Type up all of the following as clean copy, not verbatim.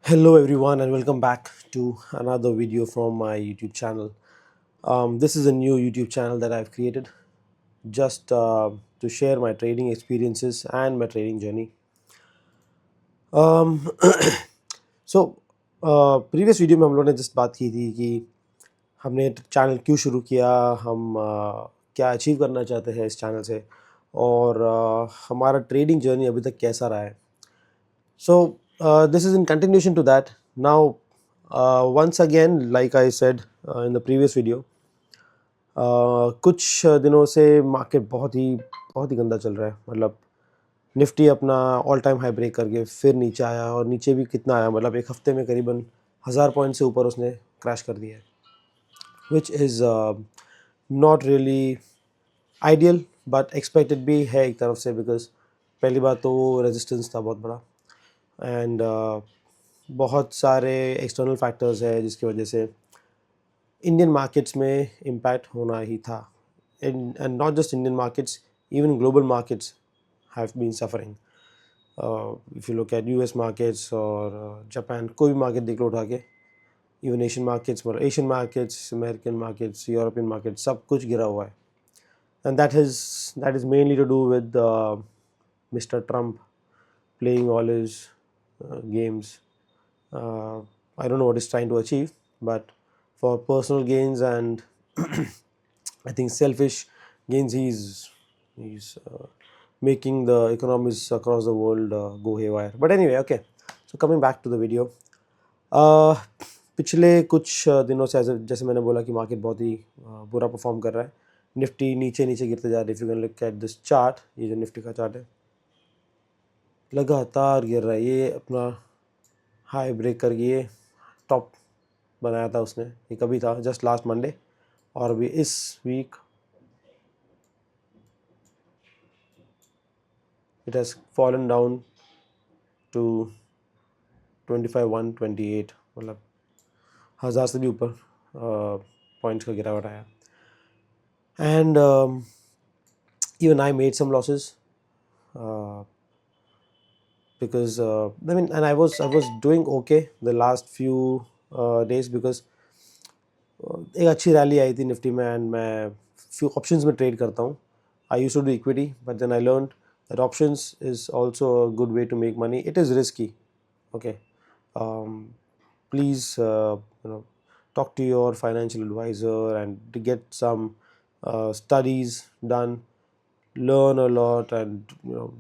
Hello, everyone, and welcome back to another video from my YouTube channel. This is a new YouTube channel that I've created just to share my trading experiences and my trading journey. Um, so, previous video में हम लोगों ने just बात की थी कि हमने channel क्यों शुरू किया, हम क्या अचीव करना चाहते हैं इस चैनल से, और हमारा ट्रेडिंग जर्नी अभी तक कैसा रहा है. So this is in continuation to that. Now, once again, like I said in the previous video, कुछ दिनों से मार्केट बहुत ही गंदा चल रहा है. मतलब निफ्टी अपना ऑल टाइम हाई ब्रेक करके फिर नीचे आया, और नीचे भी कितना आया, मतलब एक हफ्ते में करीबन 1000 पॉइंट से ऊपर उसने क्रैश कर दिया है, which is not really ideal, but expected भी है एक तरफ से, बिकॉज पहली बात तो वो रेजिस्टेंस था बहुत बड़ा, एंड बहुत सारे एक्सटर्नल फैक्टर्स है जिसकी वजह से इंडियन मार्केट्स में इम्पैक्ट होना ही था. And not just Indian markets, even global markets have been suffering. If you look at US markets और जापान, कोई भी मार्केट देख लो उठा के, इवन एशियन मार्केट्स, मतलब Asian markets, American markets, European markets, सब कुछ गिरा हुआ है. And that is mainly to do with mister Trump playing all his games. I don't know what he's trying to achieve, but for personal gains and I think selfish gains, he's making the economies across the world go haywire. But anyway, okay. So coming back to the video, uh, पिछले कुछ दिनों से जैसे मैंने बोला कि market बहुत ही बुरा परफॉर्म कर रहा है. निफ्टी नीचे नीचे गिरते जा रही है. If you can look at this chart, ये जो निफ्टी का चार्ट है, लगातार गिर रहा है. ये अपना हाई ब्रेक करके ये टॉप बनाया था उसने. ये कभी था जस्ट लास्ट मंडे, और अभी इस week it has fallen down to 25,128, मतलब 1000 से भी ऊपर पॉइंट्स का गिरावट आया. And even I made some losses because I mean, and I was doing okay the last few days, because एक अच्छी रैली आई थी निफ्टी में, एंड मैं फ्यू ऑप्शंस में ट्रेड करता हूँ. I used to do equity, but then I learned that options is also a good way to make money. It is risky, okay. Please talk to your financial advisor and to get some studies done, learn a lot, and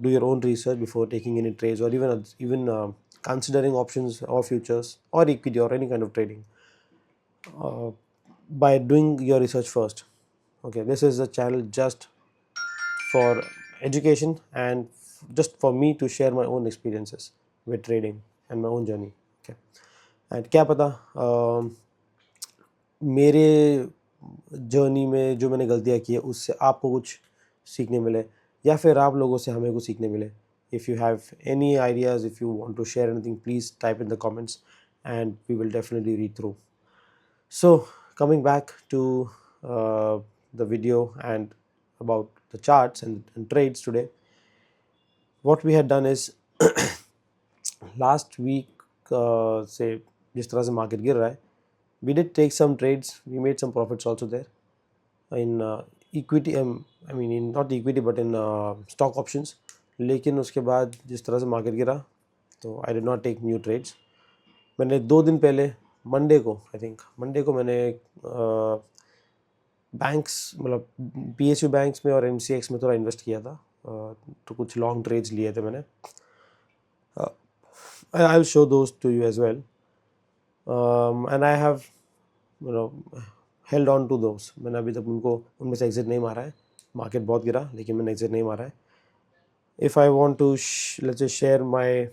do your own research before taking any trades, or even considering options or futures or equity or any kind of trading, by doing your research first. Okay, this is a channel just for education and just for me to share my own experiences with trading and my own journey. Okay, and क्या पता मेरे journey में जो मैंने गलतियाँ की है उससे आपको कुछ सीखने मिले, या फिर आप लोगों से हमें कुछ सीखने मिले. If you have any ideas, if you want to share anything, please type in the comments and we will definitely read through. So coming back to the video and about the charts and trades today, what we had done is last week से जिस तरह से market गिर रहा है, we did take some trades, we made some profits also there in equity, I mean in not equity but in stock options. लेकिन उसके बाद जिस तरह से मार्केट गिरा, तो I did not take new trades. मैंने 2 दिन पहले मंडे को, आई थिंक मंडे को, मैंने बैंक्स, मतलब PSU बैंक्स में और MCX में थोड़ा इन्वेस्ट किया था. तो कुछ लॉन्ग ट्रेड्स लिए थे मैंने. I will show those to you as well. And I have held on to those. मैंने अभी तक उनमें से एग्जिट नहीं मारा है. मार्केट बहुत गिरा लेकिन मैंने एग्जिट नहीं मारा है. If I want to let's just share my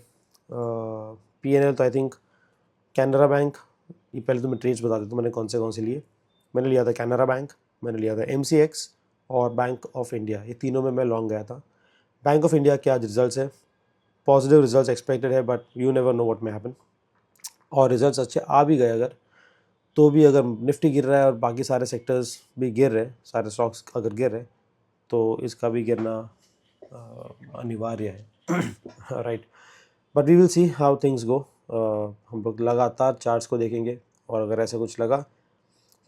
P&L, तो आई थिंक कैनरा बैंक, ये पहले तो मैं ट्रेड्स बता देता हूँ मैंने कौन से लिए. मैंने लिया था कैनरा बैंक, मैंने लिया था MCX और बैंक ऑफ इंडिया. ये तीनों में मैं लॉन्ग गया था. बैंक ऑफ इंडिया के आज रिजल्ट्स है, पॉजिटिव रिजल्ट्स एक्सपेक्टेड है, but you never know what may happen. और रिजल्ट्स अच्छे आ भी गए अगर, तो भी अगर निफ्टी गिर रहा है और बाकी सारे सेक्टर्स भी गिर रहे, सारे स्टॉक्स अगर गिर रहे, तो इसका भी गिरना अनिवार्य है. Right, but we will see how things go. हम लोग लगातार चार्ट्स को देखेंगे और अगर ऐसा कुछ लगा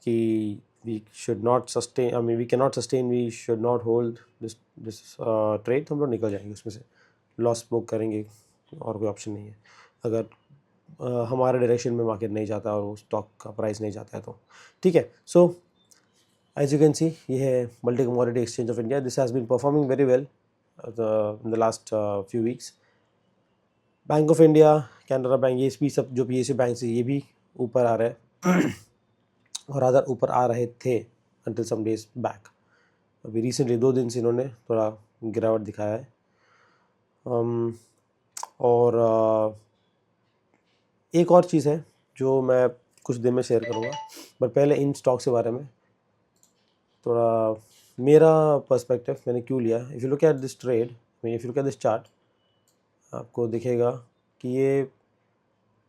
कि we should not sustain, I mean we can not sustain, we should not hold this trade, तो हम लोग निकल जाएंगे उसमें से, लॉस बुक करेंगे और कोई ऑप्शन नहीं है। अगर हमारे डायरेक्शन में मार्केट नहीं जाता और वो स्टॉक का प्राइस नहीं जाता है तो ठीक है। So as you can see, ये है multi commodity exchange of India. This has been performing very well in the last few weeks. Bank of India, Canara bank, ये भी सब जो PSU बैंक है ये भी ऊपर आ रहे हैं और अदर ऊपर आ रहे थे अंटिल सम डेज बैक। अभी रिसेंटली 2 दिन से इन्होंने थोड़ा गिरावट दिखाया है। और एक और चीज़ है जो मैं कुछ दिन में शेयर करूँगा, बट पहले इन स्टॉक्स के बारे में थोड़ा मेरा पर्सपेक्टिव मैंने क्यों लिया। If you look at this trade, if you look at this chart, आपको दिखेगा कि ये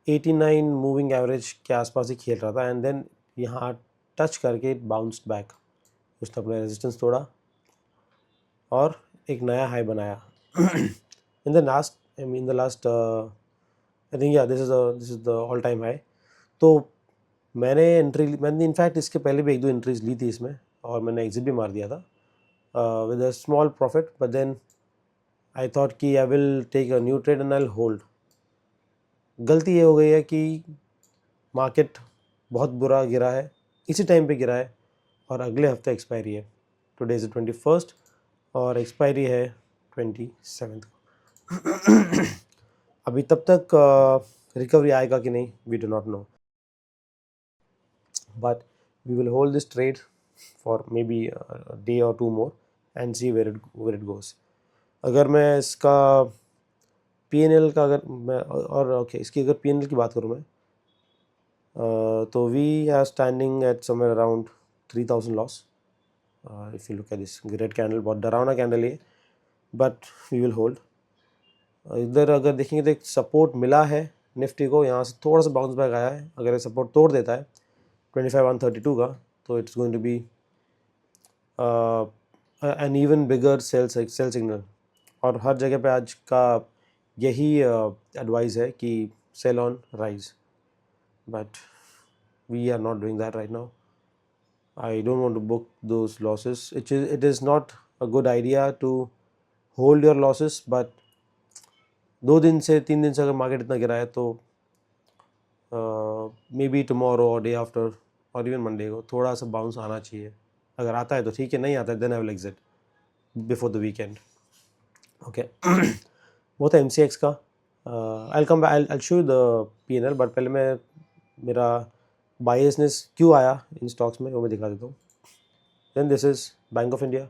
89 मूविंग एवरेज के आसपास ही खेल रहा था एंड देन यहाँ टच करके बाउंस्ड बैक, उसने अपना रेजिस्टेंस तोड़ा और एक नया हाई बनाया in the last I think या this is the all time high. तो मैंने इनफैक्ट इसके पहले भी 1-2 एंट्रीज ली थी इसमें और मैंने एग्जिट भी मार दिया था with a small profit, but then I thought कि I will take a new trade and I will hold. गलती ये हो गई है कि मार्केट बहुत बुरा गिरा है, इसी टाइम पे गिरा है और अगले हफ्ते एक्सपायरी है। टुडे इज़ 21 और एक्सपायरी है 27 को अभी तब तक रिकवरी आएगा कि नहीं, we do not know, but we will hold this trade for maybe day और 2 more and see where it goes. अगर मैं इसका PNL का अगर मैं और ओके इसकी अगर PNL की बात करूँ मैं, तो we are standing at somewhere around 3000 loss. If you look at this great candle, बहुत डरावना कैंडल है, बट वी विल होल्ड। इधर अगर देखेंगे तो एक सपोर्ट मिला है निफ्टी को, यहाँ से थोड़ा सा बाउंस बैक आया है। अगर ये सपोर्ट तोड़ देता है 25,132 का, तो it's going to be an even bigger sell signal. और हर जगह पे आज का यही एडवाइस है कि sell on rise, but we are not doing that right now. I don't want to book those losses. It is not a good idea to hold your losses, but 2 दिन से 3 दिन से अगर मार्केट इतना गिरा है तो मे बी टुमारो और डे आफ्टर और इवन मंडे को थोड़ा सा बाउंस आना चाहिए। अगर आता है तो ठीक है, नहीं आता है then I will exit before the weekend. Okay वो था MCX का। I show you the PNL, बट पहले मैं मेरा बायसनेस क्यों आया इन स्टॉक्स में वो मैं दिखा देता हूँ। Then this is Bank of India.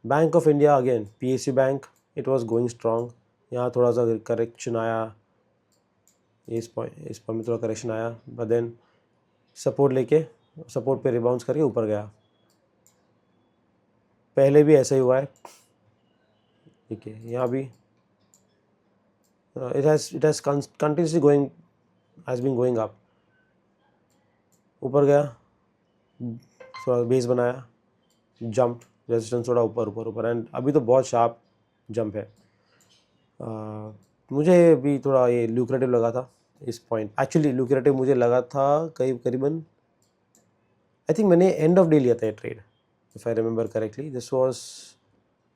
Bank of India again, PSU bank, it was going strong. यहाँ थोड़ा सा करेक्शन आया, इस पॉइंट में थोड़ा करेक्शन आया, बट देन सपोर्ट लेके सपोर्ट पे रिबाउंस करके ऊपर गया। पहले भी ऐसा ही हुआ है, ठीक है। यहाँ भी it has continuously has been going up, ऊपर गया, थोड़ा बेस बनाया, जंप, रेजिस्टेंस थोड़ा ऊपर एंड अभी तो बहुत शार्प जंप है। मुझे भी थोड़ा ये ल्यूक्रेटिव लगा था इस पॉइंट। एक्चुअली ल्यूक्रेटिव मुझे लगा था करीबन आई थिंक मैंने एंड ऑफ डे लिया था ये trade, if I remember correctly. This was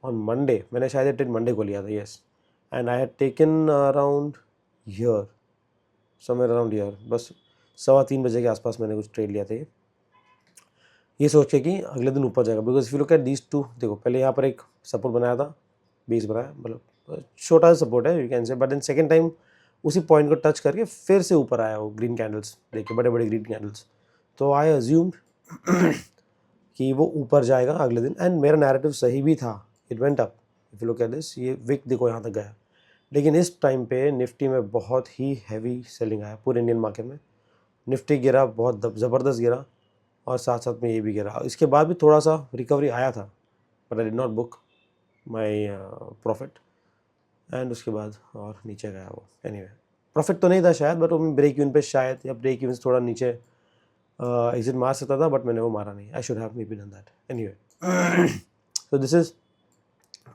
on Monday, मैंने शायद ये ट्रेड मंडे को लिया था, yes. And I had taken around here, somewhere around here, बस 3:15 बजे के आसपास मैंने कुछ ट्रेड लिया था ये सोच के कि अगले दिन ऊपर जाएगा। Because if you look at these two, देखो पहले यहाँ पर एक सपोर्ट बनाया था, बेस बनाया, मतलब छोटा सा सपोर्ट है you can say, but in second time उसी पॉइंट को टच करके फिर से ऊपर आया वो ग्रीन कैंडल्स देखिए, बड़े बड़े ग्रीन कैंडल्स। तो आई अज्यूम्ड कि वो ऊपर जाएगा अगले दिन एंड मेरा नैरेटिव सही भी था, it went up. If you look at this, ये विक देखो यहाँ तक गया, लेकिन इस टाइम पे निफ्टी में बहुत ही हैवी सेलिंग आया पूरे इंडियन मार्केट में। निफ्टी गिरा, बहुत ज़बरदस्त गिरा और साथ साथ में ये भी गिरा। इसके बाद भी थोड़ा सा रिकवरी आया था, but I did not book my profit and उसके बाद और नीचे गया वो। एनीवे प्रॉफिट तो नहीं था शायद, बट वो ब्रेक इवन पे शायद या ब्रेक इवन से थोड़ा नीचे एग्जिट मार सकता था, बट मैंने वो मारा नहीं। I should have maybe done that. Anyway so this is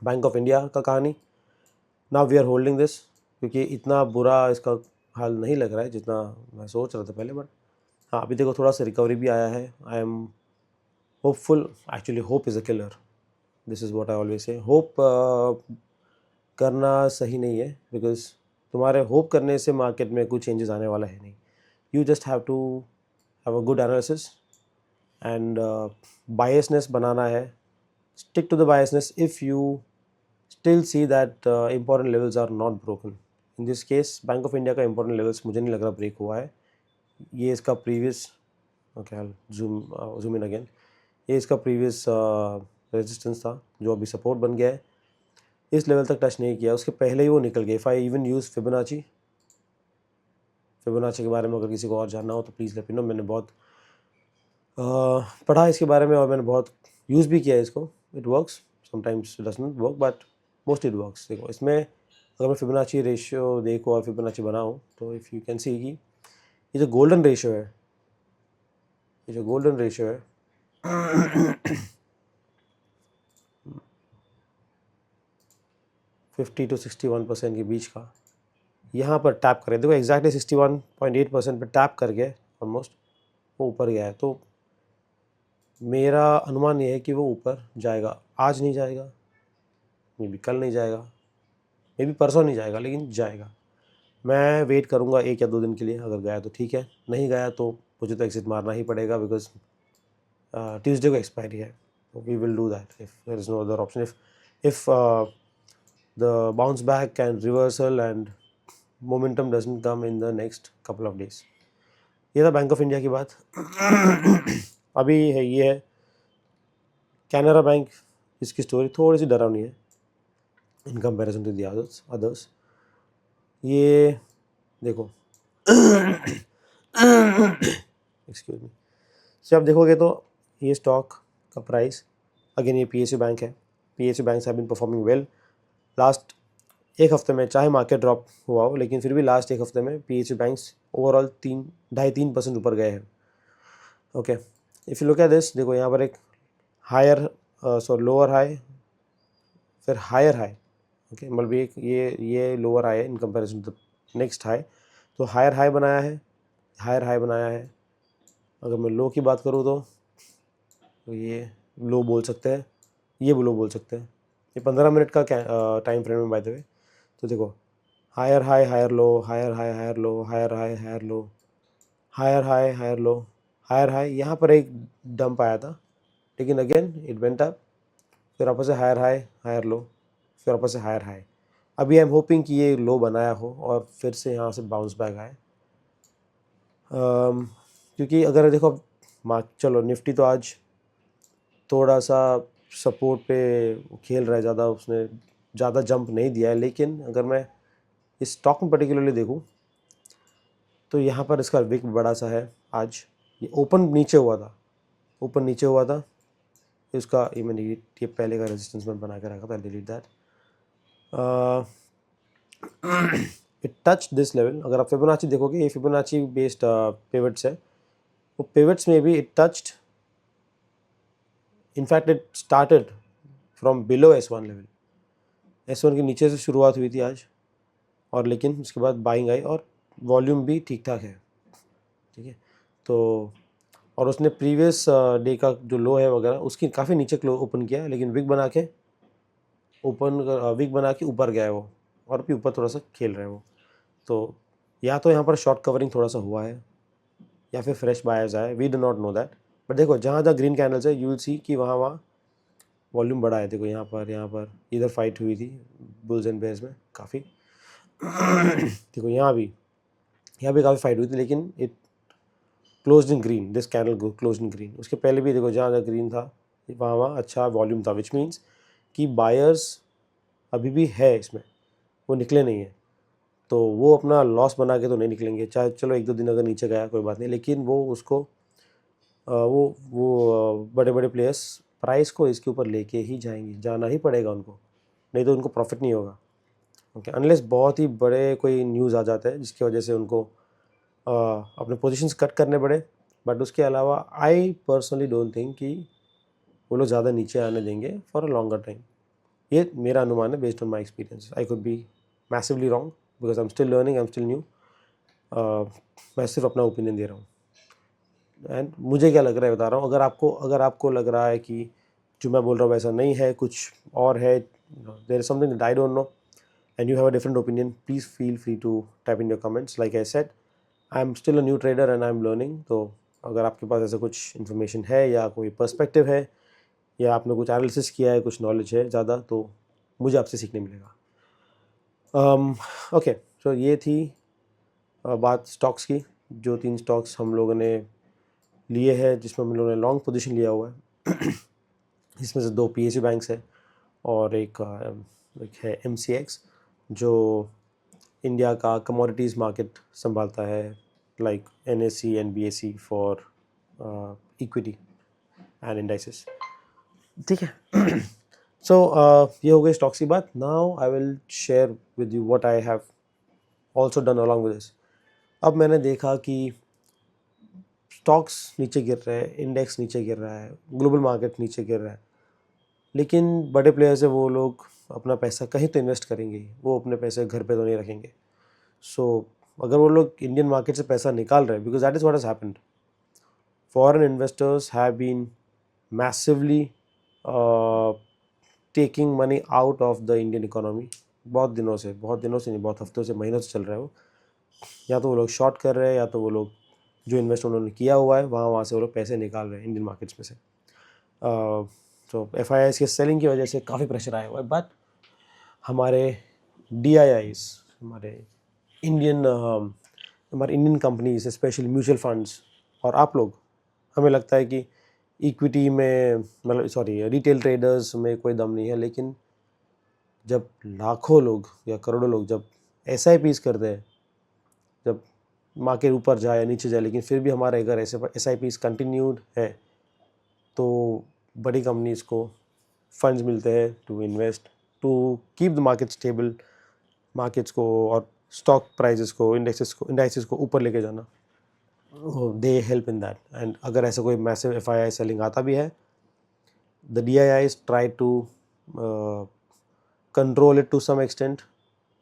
bank of India का कहानी। Now we are holding this क्योंकि इतना बुरा इसका हाल नहीं लग रहा है जितना मैं सोच रहा था पहले। बट हाँ, अभी देखो थोड़ा सा रिकवरी भी आया है। I am hopeful. Actually hope is a killer, this is what I always say. Hope करना सही नहीं है, बिकॉज तुम्हारे होप करने से मार्केट में कुछ चेंजेस आने वाला है नहीं। You just have to have a good analysis and biasness बनाना है। Stick to the biasness if you still see that important levels are not broken. In this case bank of India का important levels मुझे नहीं लग रहा break हुआ है। ये इसका previous, okay I zoom in again, ये इसका प्रीवियस रेजिस्टेंस था जो अभी सपोर्ट बन गया है। इस लेवल तक टच नहीं किया, उसके पहले ही वो निकल गया। If I even use Fibonacci के बारे में अगर किसी को और जानना हो तो प्लीज़ लेट मी नो। मैंने बहुत पढ़ा इसके बारे में और मैंने बहुत यूज़ भी किया है इसको। It works, sometimes it does not work, but mostly it works. देखो इसमें अगर मैं फिबोनाची रेशियो देखो और फिबोनाची बनाऊँ तो इफ़ यू कैन सी कि ये जो गोल्डन रेशियो है, ये जो गोल्डन रेशियो है 50 to 61% के बीच का, यहाँ पर टैप करें। देखो एग्जैक्टली 61.8% पर टैप करके ऑलमोस्ट वो ऊपर गया है। तो मेरा अनुमान ये है कि वो ऊपर जाएगा। आज नहीं जाएगा, मे बी कल नहीं जाएगा, मे बी परसों नहीं जाएगा, लेकिन जाएगा। मैं वेट करूँगा 1 या 2 दिन के लिए। अगर गया तो ठीक है, नहीं गया तो मुझे तो एग्जिट मारना ही पड़ेगा, बिकॉज ट्यूसडे को एक्सपायरी है। We will do that if there is no other option. If the bounce back and reversal and momentum doesn't come in the next couple of days. ये था बैंक ऑफ इंडिया की बात। अभी है ये है कैनरा बैंक। इसकी स्टोरी थोड़ी सी डरावनी है in comparison to the others. ये देखो एक्सक्यूज मी, से आप देखोगे तो ये स्टॉक का प्राइस, अगेन ये PSU बैंक है। PSU banks have been performing well last एक हफ्ते में, चाहे मार्केट ड्रॉप हुआ हो, लेकिन फिर भी लास्ट एक हफ्ते में PSU बैंक्स ओवरऑल 3.5-3% ऊपर गए हैं। Okay, if you look at this, देखो यहाँ पर एक हायर लोअर हाई, फिर हायर हाई। ओके, मतलब एक ये लोअर हाई है in comparison to next high. तो हायर हाई बनाया है, हायर हाई बनाया है। अगर मैं लो की बात करूँ तो ये लो बोल सकते हैं, ये लो बोल सकते हैं। ये 15 मिनट का टाइम फ्रेम है बाय द वे। तो देखो higher high higher low, higher high higher low, higher high higher low, higher high higher low, higher high. यहाँ पर एक डंप आया था, लेकिन अगेन इट वेंट अप, फिर वापस से हायर हाई हायर लो, फिर वापस से हायर हाई। अभी आई एम होपिंग कि ये लो बनाया हो और फिर से यहाँ से बाउंस बैक आए। क्योंकि अगर देखो चलो निफ्टी तो आज थोड़ा सा सपोर्ट पे खेल रहा है, ज़्यादा उसने ज़्यादा जंप नहीं दिया है। लेकिन अगर मैं इस स्टॉक में पर्टिकुलरली देखूँ तो यहाँ पर इसका विक बड़ा सा है। आज ये ओपन नीचे हुआ था, ऊपर नीचे हुआ था इसका। ये मैंने ये पहले का रेजिस्टेंस में बना के रखा था, delete that. It touch this level. अगर आप फिबोनाची देखोगे, ये फिबोनाची बेस्ड पिवट्स है, वो पिवट्स में भी it touched, in fact it started from below S1 level. S1 के नीचे से शुरुआत हुई थी आज, और लेकिन उसके बाद बाइंग आई और वॉल्यूम भी ठीक ठाक है। ठीक है, तो और उसने प्रीवियस डे का जो लो है वगैरह उसकी काफ़ी नीचे ओपन किया है, लेकिन विक बना के ऊपर गया है वो, और भी ऊपर थोड़ा सा खेल रहा है वो। तो या तो यहाँ पर शॉर्ट कवरिंग थोड़ा सा हुआ है या फिर फ्रेश बायर्स आए, we do not know that. But देखो जहाँ जहाँ ग्रीन कैंडल्स है यू विल सी कि वहाँ वॉल्यूम बढ़ा है। देखो यहाँ पर इधर फाइट हुई थी बुल्स एंड बेयर्स में काफ़ी। देखो यहाँ भी काफ़ी फाइट हुई थी, लेकिन it closed in green. This candle closed in green. उसके पहले भी देखो जहाँ जहाँ ग्रीन था वहाँ अच्छा वॉल्यूम था, विच मीन्स कि बायर्स अभी भी है इसमें, वो निकले नहीं है। तो वो अपना लॉस बना के तो नहीं निकलेंगे, चाहे चलो 1-2 दिन अगर नीचे गया कोई बात नहीं, लेकिन वो उसको बड़े बड़े प्लेयर्स प्राइस को इसके ऊपर लेके ही जाएंगे, जाना ही पड़ेगा उनको, नहीं तो उनको प्रॉफिट नहीं होगा। ओके, अनलेस बहुत ही बड़े कोई न्यूज़ आ जाता है जिसकी वजह से उनको अपने पोजीशंस कट करने पड़े। बट उसके अलावा आई पर्सनली डोंट थिंक कि वो लोग ज़्यादा नीचे आने देंगे फॉर अ लॉन्गर टाइम। ये मेरा अनुमान है based on my experience. I could be massively wrong, because I am still learning, I am still new. मैं सिर्फ अपना ओपिनियन दे रहा हूँ एंड मुझे क्या लग रहा है बता रहा हूँ। अगर आपको लग रहा है कि जो मैं बोल रहा हूँ वैसा नहीं है, कुछ और है, there is something that I don't know and you have a different opinion, please feel free to type in your comments. Like I said, I'm still a new trader and I'm learning. तो अगर आपके पास ऐसा कुछ information है या कोई perspective है या आपने कुछ एनालिसिस किया है, कुछ नॉलेज है ज़्यादा, तो मुझे आपसे सीखने मिलेगा। ओके, तो ये थी बात स्टॉक्स की। जो 3 स्टॉक्स हम लोगों ने लिए हैं, जिसमें हम लोगों ने लॉन्ग पोजीशन लिया हुआ है इसमें से 2 PSU बैंक्स है और एक है MCX, जो इंडिया का कमोडिटीज़ मार्केट संभालता है, like NSE and BSE for equity and indices. ठीक है। सो ये हो गई स्टॉक्स की बात। Now I will share with you what I have also done along with this. अब मैंने देखा कि स्टॉक्स नीचे गिर रहे हैं, इंडेक्स नीचे गिर रहा है, ग्लोबल मार्केट नीचे गिर रहा है, लेकिन बड़े प्लेयर्स है वो लोग अपना पैसा कहीं तो इन्वेस्ट करेंगे ही, वो अपने पैसे घर पे तो नहीं रखेंगे। सो अगर वो लोग इंडियन मार्केट से पैसा निकाल रहे हैं, because that is what has happened, foreign investors have been massively taking money out of the Indian economy. बहुत दिनों से नहीं, बहुत हफ्तों से, महीनों से चल रहा है वो। या तो वो लोग शॉर्ट कर रहे हैं या तो वो लोग जो इन्वेस्ट उन्होंने किया हुआ है वहाँ से वो लोग पैसे निकाल रहे हैं इंडियन मार्केट्स में से। तो FIIs के सेलिंग की वजह से काफ़ी प्रेशर आया हुआ है। बट हमारे DIIs, हमारे Indian companies, specially mutual funds और आप लोग, हमें लगता है कि इक्विटी में, मतलब सॉरी, रिटेल ट्रेडर्स में कोई दम नहीं है, लेकिन जब लाखों लोग या करोड़ों लोग जब SIPs करते हैं, जब मार्केट ऊपर जाए या नीचे जाए, लेकिन फिर भी हमारे अगर SIPs कंटिन्यूड है, तो बड़ी कंपनीज को फंड्स मिलते हैं to invest, to keep the market stable, markets को और स्टॉक प्राइजेस को, इंडाइसेस को ऊपर लेके जाना। They help in that. And अगर ऐसा कोई मैसिव FII सेलिंग आता भी है, the DIIs try to control it to some extent.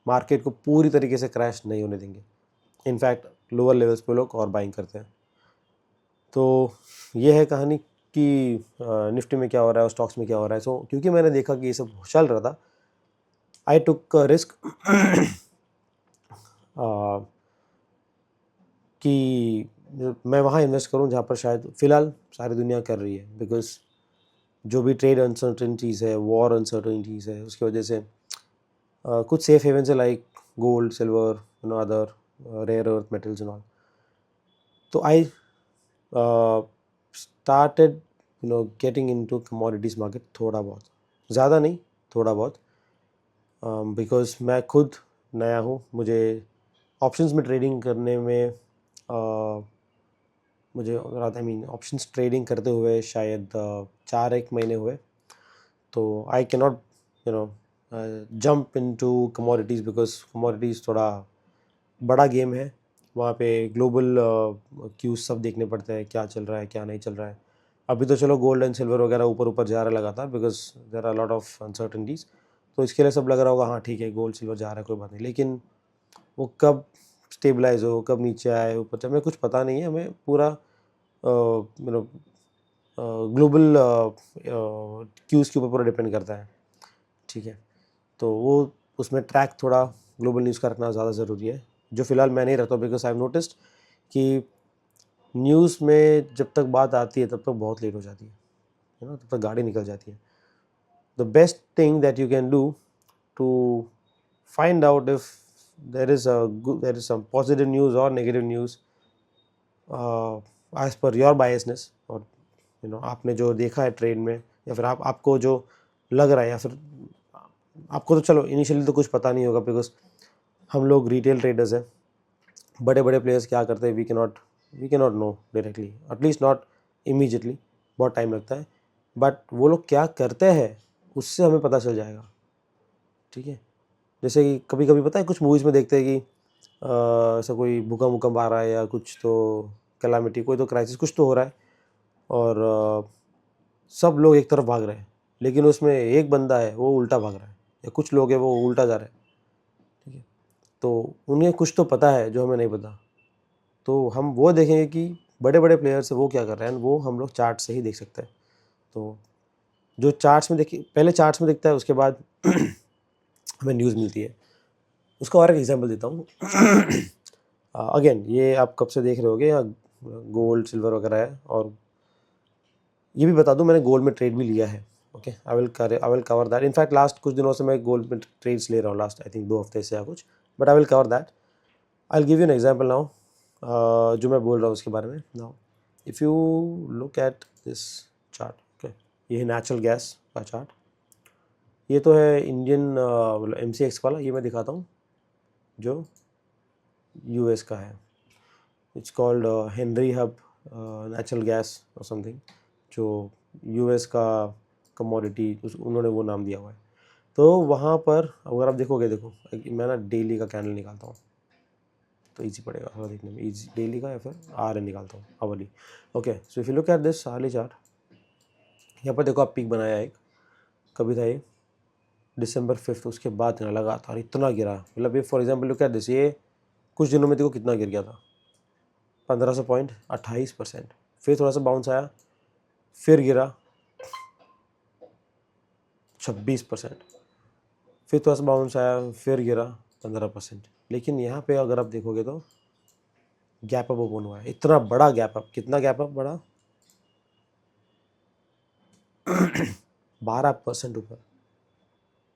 Market को पूरी तरीके से क्रैश नहीं होने देंगे, इनफैक्ट लोअर लेवल्स पे लोग और बाइंग करते हैं। तो ये है कहानी कि निफ्टी में क्या हो रहा है और स्टॉक्स में क्या हो रहा है। सो क्योंकि मैंने देखा कि ये सब चल रहा था, आई टुक रिस्क कि मैं वहाँ इन्वेस्ट करूँ जहाँ पर शायद फ़िलहाल सारी दुनिया कर रही है। बिकॉज जो भी ट्रेड अनसर्टेनिटीज़ है, वॉर अनसर्टेनिटीज़ है, उसकी वजह से कुछ सेफ हेवन्स है, like gold, silver, other rare earth metals and all. तो I started getting into commodities market, थोड़ा बहुत, ज़्यादा नहीं, थोड़ा बहुत। बिकॉज मैं खुद नया हूँ, मुझे ऑप्शंस में ट्रेडिंग करने में मुझे ऑप्शंस ट्रेडिंग करते हुए शायद 4-1 महीने हुए। तो I can not jump into commodities, because commodities थोड़ा बड़ा गेम है। वहाँ पे ग्लोबल क्यूज सब देखने पड़ते हैं, क्या चल रहा है क्या नहीं चल रहा है। अभी तो चलो गोल्ड एंड सिल्वर वगैरह ऊपर ऊपर जा रहा है लगातार, because there are lot of uncertainties, तो इसके लिए सब लग रहा होगा हाँ ठीक है गोल्ड सिल्वर जा रहा है कोई बात नहीं। लेकिन वो कब स्टेबलाइज हो, कब नीचे आए, ऊपर जाए, हमें कुछ पता नहीं है। हमें पूरा ग्लोबल क्यूज़ के ऊपर पूरा डिपेंड करता है। ठीक है, तो वो उसमें ट्रैक थोड़ा ग्लोबल न्यूज़ का रखना ज़्यादा ज़रूरी है, जो फ़िलहाल मैं नहीं रखता, बिकॉज आई हैव नोटिस्ड कि न्यूज़ में जब तक बात आती है तब तक बहुत लेट हो जाती है, तब तक गाड़ी निकल जाती है। The best thing that you can do to find out if there is some positive news or negative news as per your biasness, और आपने जो देखा है ट्रेड में, या फिर आपको जो लग रहा है, या फिर आपको तो चलो इनिशियली तो कुछ पता नहीं होगा, बिकॉज हम लोग रिटेल ट्रेडर्स हैं। बड़े बड़े प्लेयर्स क्या करते हैं we can not know directly, at least not immediately, बहुत टाइम लगता है। बट वो लोग क्या करते हैं उससे हमें पता चल जाएगा। ठीक है, जैसे कि कभी कभी पता है कुछ मूवीज़ में देखते हैं कि ऐसा कोई भूकंप आ रहा है या कुछ तो कैलामिटी, कोई तो क्राइसिस कुछ तो हो रहा है, और सब लोग एक तरफ भाग रहे हैं, लेकिन उसमें एक बंदा है वो उल्टा भाग रहा है, या कुछ लोग हैं वो उल्टा जा रहे हैं। ठीक है, तो उन्हें कुछ तो पता है जो हमें नहीं पता। तो हम वो देखेंगे कि बड़े बड़े प्लेयर्स वो क्या कर रहे हैं, वो हम लोग चार्ट से ही देख सकते हैं। तो जो चार्ट्स में देखिए, पहले चार्ट्स में दिखता है, उसके बाद हमें न्यूज़ मिलती है। उसका और एक एग्जांपल देता हूँ। अगेन ये आप कब से देख रहे होगे, या गोल्ड सिल्वर वगैरह है। और ये भी बता दूं, मैंने गोल्ड में ट्रेड भी लिया है। Okay, I will cover that. In fact last कुछ दिनों से मैं गोल्ड में ट्रेड्स ले रहा हूँ, लास्ट आई थिंक 2 हफ्ते से या कुछ, but I will cover that. I will give you an example now, जो मैं बोल रहा हूँ उसके बारे में। Now if you look at this chart, okay, ये है नेचुरल गैस का चार्ट। ये तो है इंडियन MCX वाला, ये मैं दिखाता हूँ जो US का है। It's called Henry hub natural gas और समथिंग, जो US का कमोडिटी, उन्होंने वो नाम दिया हुआ है। तो वहाँ पर अगर आप देखोगे, देखो मैं ना डेली का कैंडल निकालता हूँ तो इजी पड़ेगा थोड़ा देखने में, इजी डेली का, या फिर RN निकालता हूँ hourly. Okay, so if you look at this hourly chart, यहाँ पर देखो आप पीक बनाया एक, कभी था ये December 5, उसके बाद लगातार इतना गिरा। मतलब ये for example look at this, ये कुछ दिनों में देखो कितना गिर गया था, 1500 पॉइंट, 28%। फिर थोड़ा सा बाउंस आया, फिर गिरा 26%, फिर थोड़ा सा बाउंस आया, फिर गिरा 15%। लेकिन यहाँ पे अगर आप देखोगे तो गैप अप ओपन हुआ है, इतना बड़ा गैप अप। कितना गैप अप बड़ा? 12% ऊपर।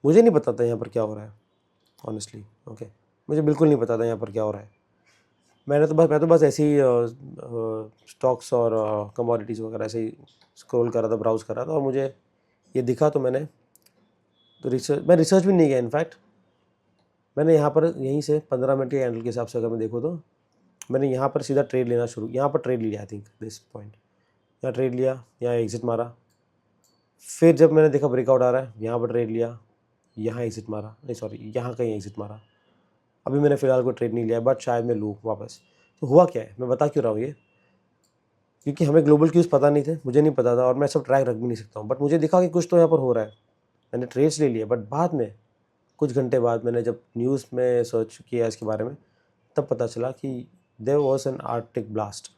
मुझे नहीं पता था यहाँ पर क्या हो रहा है, ऑनेस्टली। ओके, मुझे बिल्कुल नहीं पता था यहाँ पर क्या हो रहा है। मैं तो बस ऐसे ही स्टॉक्स और कमोडिटीज़ वगैरह ऐसे ही स्क्रॉल कर रहा था, ब्राउज कर रहा था, और मुझे ये दिखा तो मैं रिसर्च भी नहीं किया। इनफैक्ट मैंने यहाँ पर यहीं से 15 मिनट के कैंडल के हिसाब से अगर मैं देखूँ तो मैंने यहाँ पर सीधा ट्रेड लेना शुरू, यहाँ पर ट्रेड लिया, आई थिंक दिस पॉइंट, यहाँ ट्रेड लिया, यहाँ एग्जिट मारा। फिर जब मैंने देखा ब्रेकआउट आ रहा है, यहाँ पर ट्रेड लिया, यहाँ एग्जिट मारा, नहीं सॉरी, यहाँ कहीं एग्जिट मारा। अभी मैंने फ़िलहाल कोई ट्रेड नहीं लिया, बट शायद मैं लूँ वापस। तो हुआ क्या है, मैं बता क्यों रहा हूँ ये, क्योंकि हमें ग्लोबल क्यूज़ पता नहीं थे, मुझे नहीं पता था, और मैं सब ट्रैक रख भी नहीं सकता हूँ। बट मुझे दिखा कि कुछ तो यहाँ पर हो रहा है, मैंने ट्रेड्स ले लिए। बट बाद में कुछ घंटे बाद मैंने जब न्यूज़ में सर्च किया इसके बारे में, तब पता चला कि there was an Arctic blast.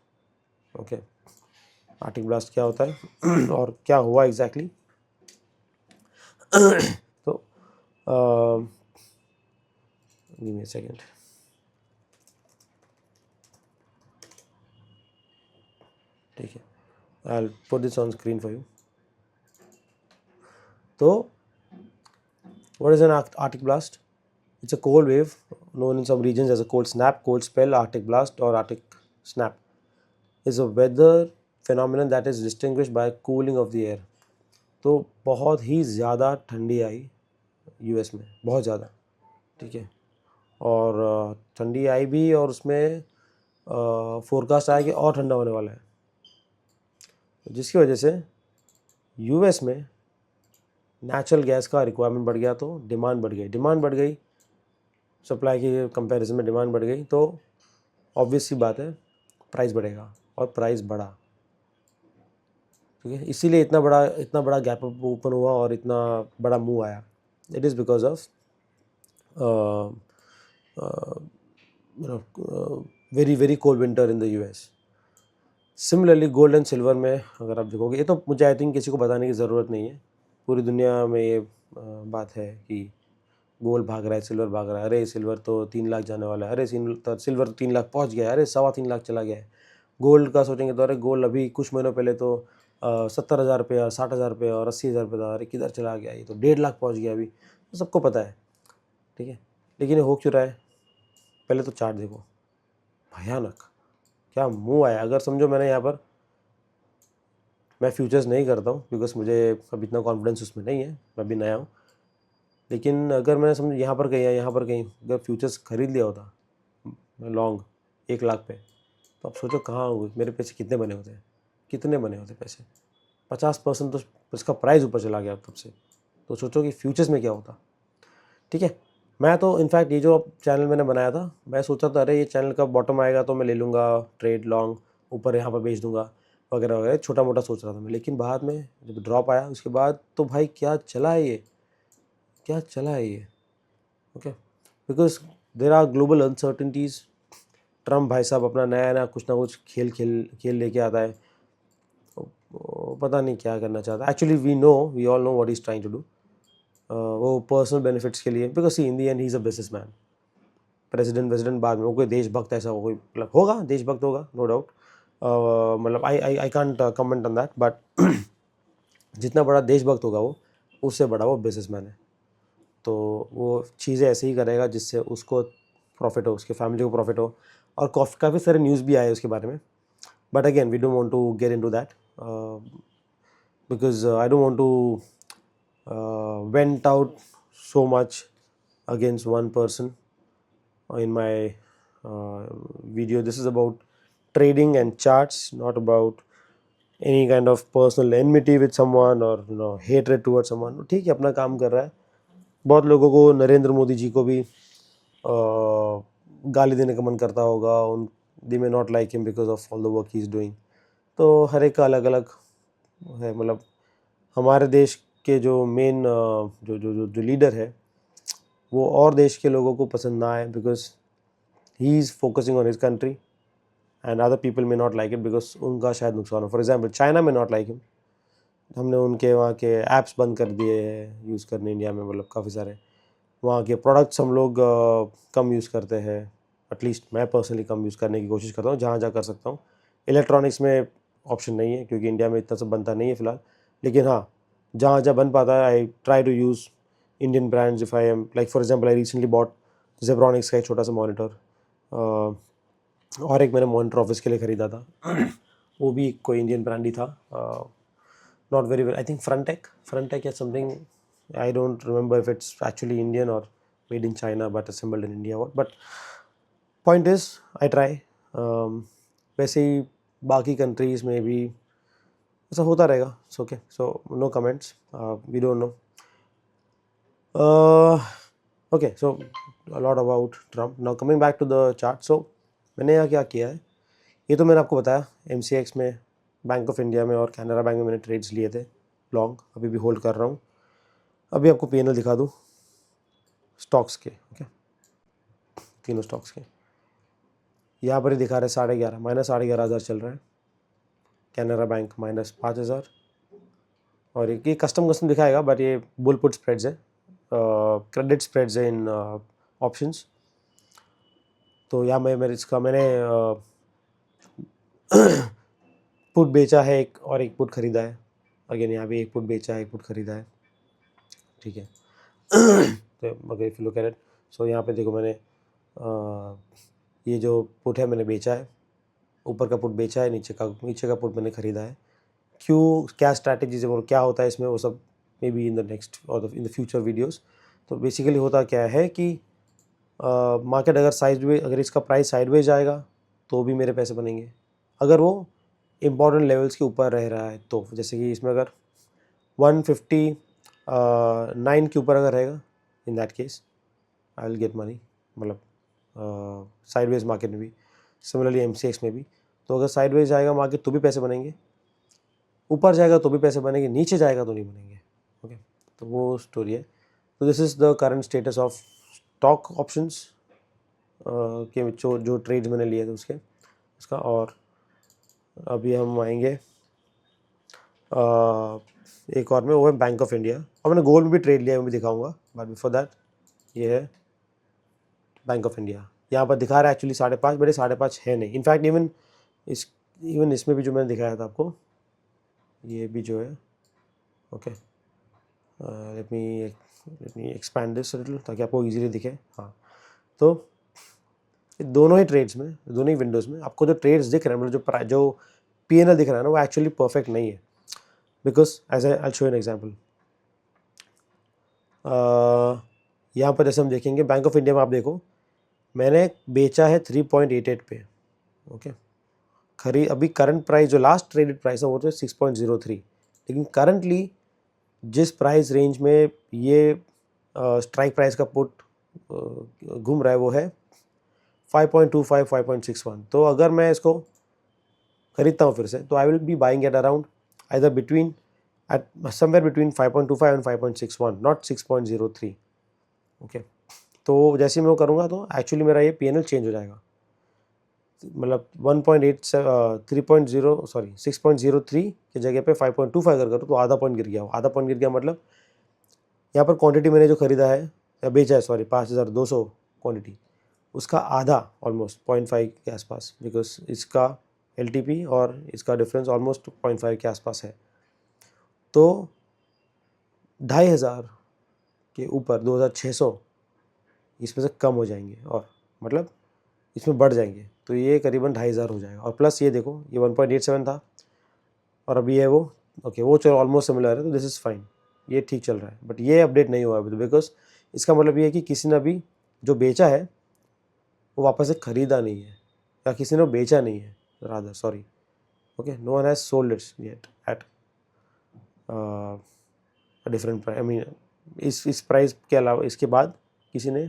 Okay, Arctic blast क्या होता है और क्या हुआ एग्जैक्टली तो गिव मी अ सेकंड। ठीक है, I will put this on screen for you. तो what is an Arctic blast? It's a cold wave known in some regions as a cold snap, cold spell, Arctic blast, or Arctic snap. Is a weather phenomenon that is distinguished by cooling of the air. तो बहुत ही ज़्यादा ठंडी आई US में, बहुत ज़्यादा। ठीक है, और ठंडी आई भी, और उसमें फोरकास्ट आया कि और ठंडा होने वाला है, जिसकी वजह से US में नेचुरल गैस का रिक्वायरमेंट बढ़ गया, तो डिमांड बढ़ गई, सप्लाई के कंपैरिजन में डिमांड बढ़ गई, तो ऑब्वियस सी बात है प्राइस बढ़ेगा, और प्राइस बढ़ा। ठीक है, इसीलिए इतना बड़ा गैप ओपन हुआ और इतना बड़ा मूव आया। It is because of very very cold winter in the US। Similarly gold and silver में अगर आप देखोगे, ये तो मुझे आई थिंक किसी को बताने की ज़रूरत नहीं है, पूरी दुनिया में ये बात है कि गोल्ड भाग रहा है, सिल्वर भाग रहा है। अरे सिल्वर तो 3 लाख जाने वाला है, अरे सिल्वर तो 3 लाख पहुंच गया है, अरे 3.25 लाख चला गया है। गोल्ड का सोचेंगे तो अरे गोल्ड अभी कुछ महीनों पहले तो 70,000 रुपये और 60,000 रुपये और 80,000 रुपये था, अरे किधर चला गया, ये तो 1.5 लाख पहुँच गया अभी, तो सबको पता है। ठीक है, लेकिन ये हो क्यों रहा है? पहले तो चार्ट देखो, भयानक क्या मुँह आया। अगर समझो मैंने यहाँ पर, मैं फ्यूचर्स नहीं करता हूँ बिकॉज मुझे अब इतना कॉन्फिडेंस उसमें नहीं है, मैं भी नया हूँ। लेकिन अगर मैंने समझो यहाँ पर कहीं या यहाँ पर कहीं अगर फ्यूचर्स खरीद लिया होता लॉन्ग 1 लाख पे, तो आप सोचो कहाँ हुए मेरे पैसे, कितने बने होते, कितने बने होते पैसे। 50% तो इसका प्राइस ऊपर चला गया तब से, तो सोचो कि फ्यूचर्स में क्या होता। ठीक है, मैं तो इनफैक्ट ये जो चैनल मैंने बनाया था, मैं सोचा था अरे ये चैनल का बॉटम आएगा तो मैं ले लूँगा ट्रेड लॉन्ग, ऊपर यहाँ पर बेच दूँगा वगैरह वगैरह, छोटा मोटा सोच रहा था मैं। लेकिन बाद में जब ड्रॉप आया उसके बाद तो भाई क्या चला है ये, क्या चला है ये। Okay, because there are global uncertainties. Trump भाई साहब अपना नया नया कुछ ना कुछ खेल लेके आता है, वो पता नहीं क्या करना चाहता है। Actually we all know what is trying to do. वो पर्सनल बेनिफिट्स के लिए, because see in the end he is a businessman. President बाद में वो कोई देशभक्त ऐसा कोई मतलब होगा, देशभक्त होगा, नो डाउट। मतलब I can't comment on that, but जितना बड़ा देशभक्त होगा वो, उससे बड़ा वो बिजनेसमैन है। तो वो चीज़ें ऐसे ही करेगा जिससे उसको प्रॉफिट हो, उसके फैमिली को प्रॉफिट हो। और काफ़ी सारे न्यूज़ भी आए उसके बारे में, but again we don't want to get into that, because I don't want to went out so much against one person in my video. This is about trading and charts, not about any kind of personal enmity with someone or hatred towards someone. ठीक है, अपना काम कर रहा है। बहुत लोगों को नरेंद्र मोदी जी को भी गाली देने का मन करता होगा, उन they may not like him because of all the work he is doing. तो हर एक का अलग अलग है। मतलब हमारे देश के जो मेन जो जो जो जो लीडर है, वो और देश के लोगों को पसंद ना आए, because he is focusing on his country and other people may not like it because उनका शायद नुकसान हो। फॉर एग्जाम्पल चाइना में नॉट लाइक हिम, हमने उनके वहाँ के ऐप्स बंद कर दिए हैं यूज़ करने इंडिया में। मतलब काफ़ी सारे वहाँ के प्रोडक्ट्स हम लोग कम यूज़ करते हैं। एटलीस्ट मैं पर्सनली कम यूज़ करने की कोशिश करता हूँ जहाँ जहाँ कर सकता हूँ। इलेक्ट्रॉनिक्स में ऑप्शन नहीं है क्योंकि इंडिया में इतना सब बनता नहीं है फ़िलहाल, लेकिन हाँ जहाँ जहाँ बन पाता है I try to use Indian brands. If I am like for example I recently bought Zebronics का एक छोटा सा मॉनिटर, और एक मैंने मॉनिटर ऑफिस के लिए ख़रीदा था वो भी कोई इंडियन ब्रांड ही था। Not very well, I think Frontech या something, I don't remember if it's actually Indian और made in China but assembled in India, but point is I try. वैसे ही बाकी कंट्रीज़ में भी ऐसा होता रहेगा। It's okay, so no comments, we don't know. Okay, so a lot about Trump. Now coming back to the chart. So मैंने यहाँ क्या किया है, ये तो मैंने आपको बताया MCX में, बैंक ऑफ इंडिया में और कैनरा बैंक में मैंने ट्रेड्स लिए थे लॉन्ग, अभी भी होल्ड कर रहा हूँ। अभी आपको PNL दिखा दूँ स्टॉक्स के। ओके, तीनों स्टॉक्स के यहाँ पर ही दिखा रहे 11.5 -11,500 चल रहा है। कैनरा बैंक -5,000, और ये कस्टम दिखाएगा, बट ये बुल पुट स्प्रेड्स है, क्रेडिट स्प्रेड्स है इन ऑप्शंस। तो यहाँ मैंने पुट बेचा है एक, और एक पुट ख़रीदा है। अगेन यहाँ भी एक पुट बेचा है, एक पुट ख़रीदा है, ठीक है। तो अगर if you look at it, so यहाँ पे देखो मैंने ये जो पुट है मैंने बेचा है, ऊपर का पुट बेचा है, नीचे का पुट मैंने ख़रीदा है। क्यों, क्या स्ट्रैटेजीज और क्या होता है इसमें, वो सब may be in the next और इन द फ्यूचर वीडियोज़। तो बेसिकली होता क्या है कि मार्केट अगर इसका प्राइस साइडवेज जाएगा तो भी मेरे पैसे बनेंगे, अगर वो इम्पॉर्टेंट लेवल्स के ऊपर रह रहा है तो। जैसे कि इसमें अगर 159 के ऊपर अगर रहेगा, in that case I will get money. मतलब साइडवेज मार्केट में भी, सिमिलरली MCX में भी। तो अगर साइडवेज जाएगा मार्केट तो भी पैसे बनेंगे, ऊपर जाएगा तो भी पैसे बनेंगे, नीचे जाएगा तो नहीं बनेंगे। ओके, तो वो स्टोरी है। तो this is the current status of stock options के जो ट्रेड्स मैंने लिए थे उसका। और अभी हम आएंगे एक और में, वो है बैंक ऑफ इंडिया। और मैंने गोल्ड में भी ट्रेड लिया है, वो भी दिखाऊंगा, बट बिफोर दैट ये है बैंक ऑफ इंडिया। यहाँ पर दिखा रहा है एक्चुअली 5.5, बड़े 5.5 है नहीं। इनफैक्ट इवन इसमें भी जो मैंने दिखाया था आपको, ये भी जो है, okay, let me expand this little ताकि आपको इजीली दिखे। हाँ, तो दोनों ही ट्रेड्स में, दोनों ही विंडोज़ में आपको जो ट्रेड्स दिख रहे हैं, मतलब जो PNL दिख रहा है ना, वो एक्चुअली परफेक्ट नहीं है। Because as I show an example, यहाँ पर जैसे हम देखेंगे बैंक ऑफ इंडिया में, आप देखो मैंने बेचा है 3.88 पे। ओके, अभी करंट प्राइस जो लास्ट ट्रेडेड प्राइस है वो तो 6.03, लेकिन करंटली जिस प्राइस रेंज में ये स्ट्राइक प्राइस का पुट घूम रहा है वो है 5.25, 5.61। तो अगर मैं इसको खरीदता हूँ फिर से, तो I will be buying at around either somewhere between 5.25 and 5.61, not 6.03. Okay, तो जैसे मैं वो करूँगा तो एक्चुअली मेरा ये पी&एल चेंज हो जाएगा, मतलब 3.0 सॉरी 6.03 की जगह पे 5.25 अगर करूँ तो आधा पॉइंट गिर गया। आधा पॉइंट गिर गया मतलब यहाँ पर क्वांटिटी मैंने जो खरीदा है या बेचा है, सॉरी 5200 क्वांटिटी, उसका आधा ऑलमोस्ट 0.5 के आसपास, बिकॉज इसका एलटीपी और इसका डिफरेंस ऑलमोस्ट 0.5 के आसपास है। तो 2500 के ऊपर 2600 इसमें से कम हो जाएंगे और मतलब इसमें बढ़ जाएंगे, तो ये करीबन 2500 हो जाएगा। और प्लस ये देखो ये 1.87 था और अभी है वो ओके, वो चलो ऑलमोस्ट सिमिलर है, तो दिस इज़ फाइन, ये ठीक चल रहा है। बट ये अपडेट नहीं हुआ अभी, बिकॉज इसका मतलब ये है कि किसी ने अभी जो बेचा है वो वापस से खरीदा नहीं है, या किसी ने वो बेचा नहीं है rather, sorry, okay, no one has sold its yet at different price. I mean इस प्राइस के अलावा इसके बाद किसी ने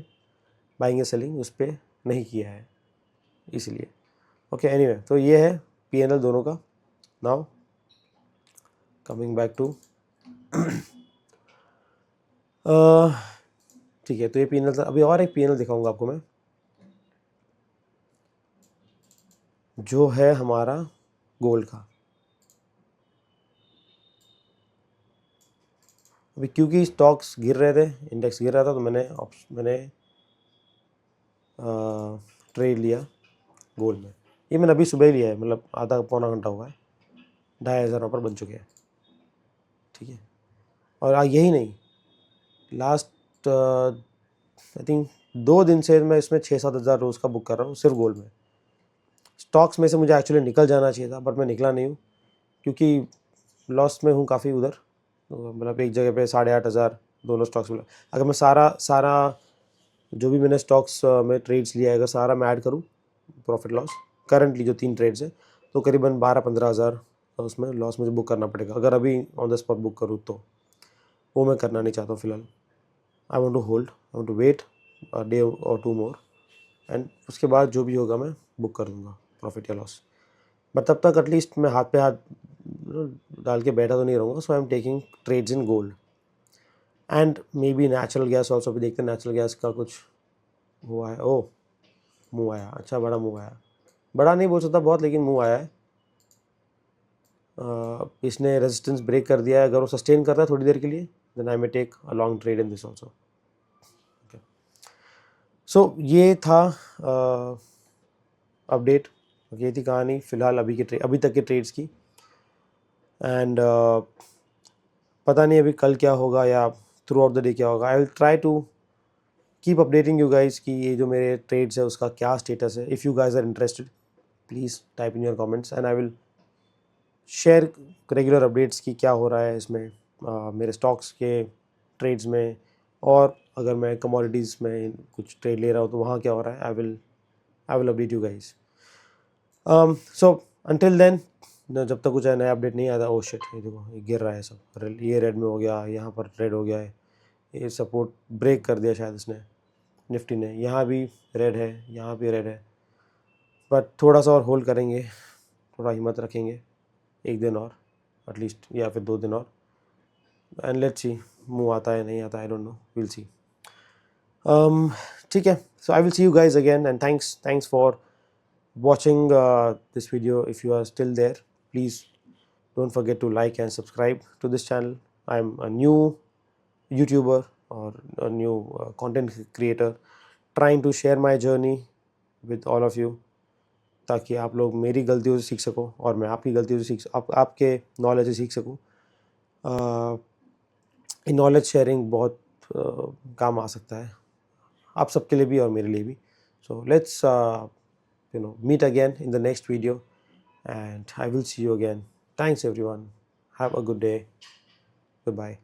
बाइंग या सेलिंग उस पर नहीं किया है, इसलिए ओके। एनीवे, तो ये है पी&एल दोनों का। नाउ कमिंग बैक टू ठीक है, तो ये पी&एल था। अभी और एक पी&एल दिखाऊंगा आपको मैं, जो है हमारा गोल्ड का। अभी क्योंकि स्टॉक्स गिर रहे थे, इंडेक्स गिर रहा था, तो मैंने ट्रेड लिया गोल्ड में। ये मैंने अभी सुबह ही लिया है, मतलब आधा पौना घंटा हुआ है, 2500 पर बन चुके हैं, ठीक है। और यही नहीं, लास्ट आई थिंक 2 दिन से मैं इसमें 6-7 हज़ार रोज़ का बुक कर रहा हूँ सिर्फ गोल्ड में। स्टॉक्स में से मुझे एक्चुअली निकल जाना चाहिए था, बट मैं निकला नहीं हूँ क्योंकि लॉस में हूँ काफ़ी उधर। तो मतलब एक जगह पे 8,500 दोनों स्टॉक्स में। अगर मैं सारा जो भी मैंने स्टॉक्स में ट्रेड्स लिया है, अगर सारा मैं ऐड करूँ प्रॉफिट लॉस, करंटली जो 3 ट्रेड्स हैं, तो करीबन 12-15 हज़ार उसमें लॉस मुझे बुक करना पड़ेगा अगर अभी ऑन द स्पॉट बुक करूँ तो। वो मैं करना नहीं चाहता हूँ फ़िलहाल। I want to hold, I want to wait a day और 2 मोर, एंड उसके बाद जो भी होगा मैं बुक कर दूँगा प्रॉफिट या लॉस। बट तब तक एटलीस्ट मैं हाथ पे हाथ डाल के बैठा तो नहीं रहूँगा। So I am taking trades in gold and maybe natural gas also. भी देखते हैं नेचुरल गैस का कुछ हुआ है। ओह, मुँह आया, अच्छा बड़ा मुँह आया, बड़ा नहीं बोल सकता बहुत, लेकिन मुँह आया है। इसने रेजिस्टेंस ब्रेक कर दिया है। अगर वो सस्टेन करता है थोड़ी देर के लिए, then I may take a long trade in this also. So ये था अपडेट, ये थी कहानी फ़िलहाल अभी तक के ट्रेड्स की। एंड पता नहीं अभी कल क्या होगा या थ्रू आउट द डे क्या होगा। I will try to keep updating you guys कि ये जो मेरे ट्रेड्स है उसका क्या स्टेटस है। If you guys are interested, please type in your comments and I will share regular updates की क्या हो रहा है इसमें, मेरे स्टॉक्स के ट्रेड्स में, और अगर मैं कमोडिटीज़ में कुछ ट्रेड ले रहा हूँ तो वहाँ क्या हो रहा है। I will update you guys. So until then, जब तक कुछ नया अपडेट नहीं आता। ओ शिट, ये देखो ये गिर रहा है सब, ये रेड में हो गया, यहाँ पर रेड हो गया है, ये सपोर्ट ब्रेक कर दिया शायद इसने, निफ्टी ने। यहाँ भी रेड है, यहाँ भी रेड है, बट थोड़ा सा और होल्ड करेंगे, थोड़ा हिम्मत रखेंगे, एक दिन और एटलीस्ट, या फिर 2 दिन और, एंड लेट्स सी मुँह आता है नहीं आता, I don't know, will see. ठीक है, so I will see you guys again, and thanks for watching this video. If you are still there, please don't forget to like and subscribe to this channel. I'm a new YouTuber or a new content creator trying to share my journey with all of you, ताकि आप लोग मेरी गलतियों से सीख सको और मैं आपकी गलतियों से आपके नॉलेज से सीख सकूँ। नॉलेज शेयरिंग बहुत काम आ सकता है आप सबके लिए भी और मेरे लिए भी। So let's meet again in the next video, and I will see you again. Thanks everyone. Have a good day. Goodbye.